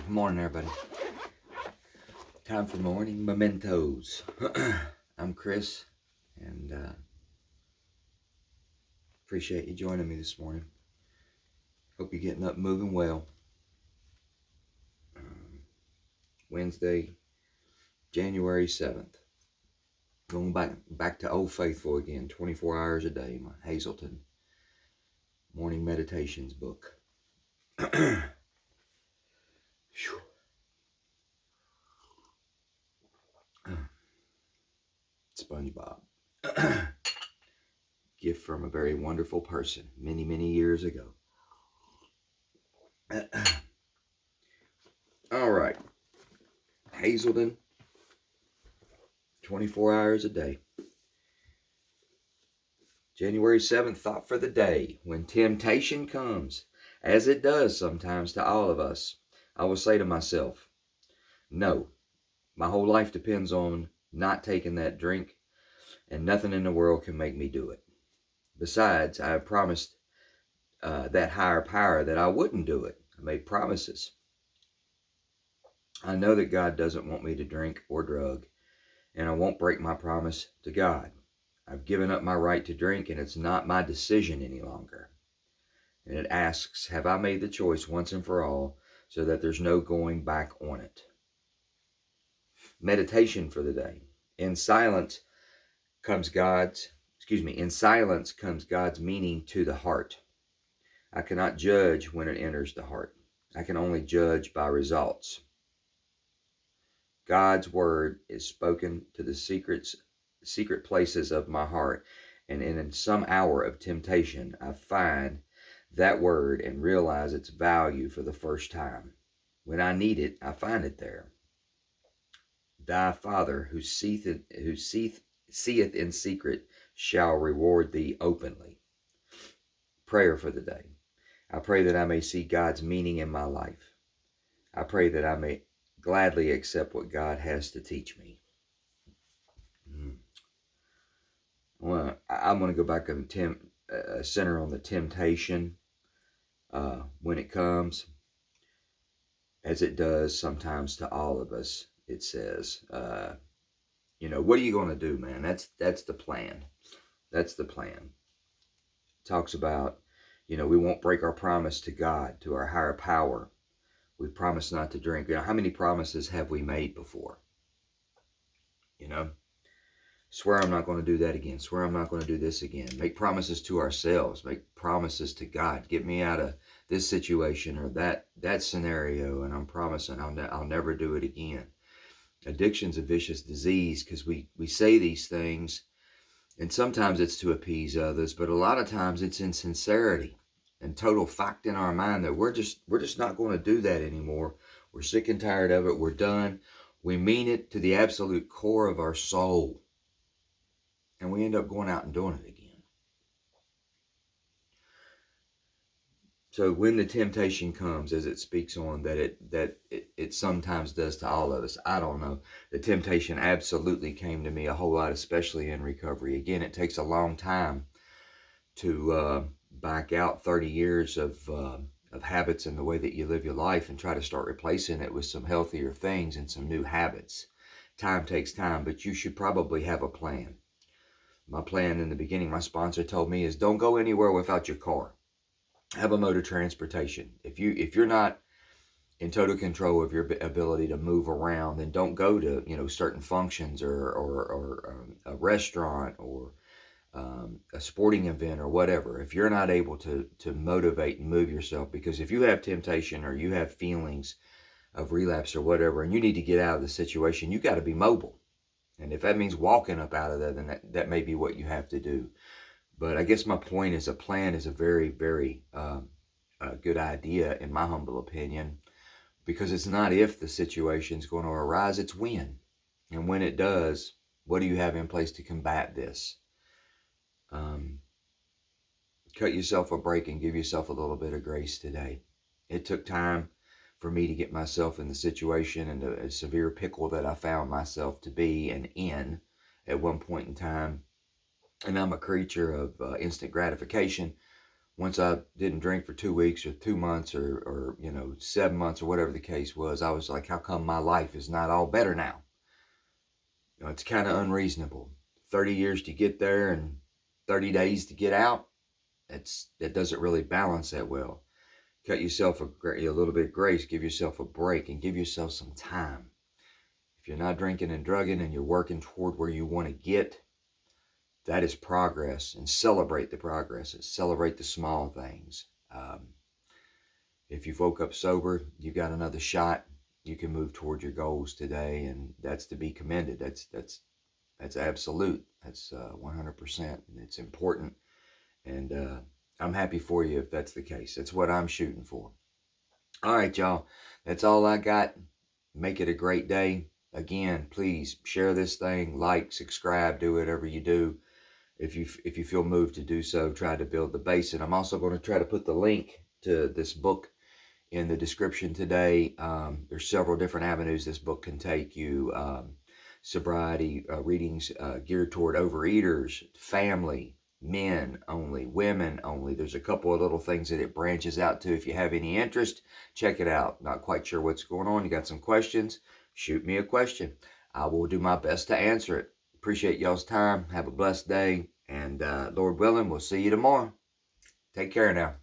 Good morning, everybody. Time for morning mementos. I'm Chris, and appreciate you joining me this morning. Hope you're getting up, moving well. Wednesday, January 7th. Going back to Old Faithful again, 24 hours a day. My Hazelden Morning Meditations book. SpongeBob. Gift from a very wonderful person many, many years ago. All right. Hazelden, 24 hours a day. January 7th, thought for the day. When temptation comes, as it does sometimes to all of us, I will say to myself, no, my whole life depends on not taking that drink, and nothing in the world can make me do it. Besides, I have promised that higher power that I wouldn't do it. I made promises. I know that God doesn't want me to drink or drug, and I won't break my promise to God. I've given up my right to drink, and it's not my decision any longer. And it asks, have I made the choice once and for all so that there's no going back on it? Meditation for the day. In silence comes God's meaning to the heart. I cannot judge when it enters the heart. I can only judge by results. God's word is spoken to the secret places of my heart, and in some hour of temptation, I find that word and realize its value for the first time. When I need it, I find it there. Thy Father who seeth in secret shall reward thee openly. Prayer for the day. I pray that I may see God's meaning in my life. I pray that I may gladly accept what God has to teach me. I'm going to go back and center on the temptation when it comes, as it does sometimes to all of us. It says, what are you going to do, man? That's the plan. That's the plan. It talks about, we won't break our promise to God, to our higher power. We promise not to drink. How many promises have we made before? Swear I'm not going to do that again. Swear I'm not going to do this again. Make promises to ourselves. Make promises to God. Get me out of this situation or that scenario, and I'm promising I'll never do it again. Addiction's a vicious disease because we say these things, and sometimes it's to appease others, but a lot of times it's in sincerity and total fact in our mind that we're just not going to do that anymore. We're sick and tired of it. We're done. We mean it to the absolute core of our soul. And we end up going out and doing it again. So when the temptation comes, as it speaks on, that it sometimes does to all of us, I don't know. The temptation absolutely came to me a whole lot, especially in recovery. Again, it takes a long time to back out 30 years of habits and the way that you live your life and try to start replacing it with some healthier things and some new habits. Time takes time, but you should probably have a plan. My plan in the beginning, my sponsor told me, is don't go anywhere without your car. Have a mode of transportation. If you're not in total control of your ability to move around, then don't go to certain functions or a restaurant or a sporting event or whatever. If you're not able to motivate and move yourself, because if you have temptation or you have feelings of relapse or whatever, and you need to get out of the situation, you got to be mobile. And if that means walking up out of there, then that may be what you have to do. But I guess my point is a plan is a very, very good idea, in my humble opinion, because it's not if the situation is going to arise, it's when. And when it does, what do you have in place to combat this? Cut yourself a break and give yourself a little bit of grace today. It took time for me to get myself in the situation and a severe pickle that I found myself to be and in at one point in time. And I'm a creature of instant gratification. once I didn't drink for 2 weeks or 2 months or 7 months or whatever the case was, I was like, how come my life is not all better now? It's kind of unreasonable. 30 years to get there and 30 days to get out. That doesn't really balance that well. Cut yourself a little bit of grace, give yourself a break, and give yourself some time. If you're not drinking and drugging and you're working toward where you want to get, that is progress, and celebrate the progresses. Celebrate the small things. If you woke up sober, you got another shot. You can move toward your goals today, and that's to be commended. That's absolute. That's 100%. It's important, and I'm happy for you if that's the case. That's what I'm shooting for. All right, y'all. That's all I got. Make it a great day. Again, please share this thing, like, subscribe, do whatever you do. If you feel moved to do so, try to build the base. And I'm also going to try to put the link to this book in the description today. There's several different avenues this book can take you. Sobriety readings geared toward overeaters, family, men only, women only. There's a couple of little things that it branches out to. If you have any interest, check it out. Not quite sure what's going on, you got some questions, shoot me a question. I will do my best to answer it. Appreciate y'all's time. Have a blessed day, and Lord willing, we'll see you tomorrow. Take care now.